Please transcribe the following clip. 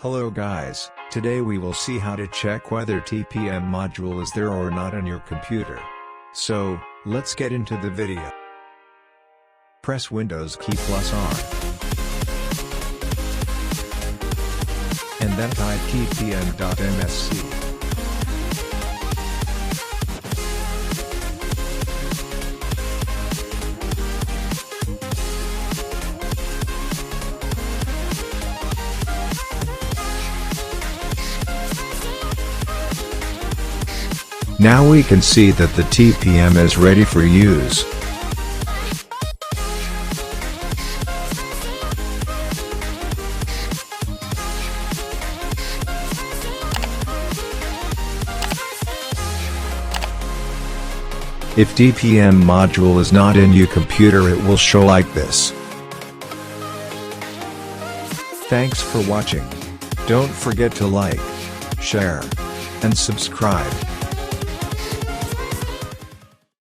Hello guys, today we will see how to check whether TPM module is there or not on your computer. So, let's get into the video. Press Windows key plus R. And then type tpm.msc. Now we can see that the TPM is ready for use. If TPM module is not in your computer, it will show like this. Thanks for watching. Don't forget to like, share, and subscribe.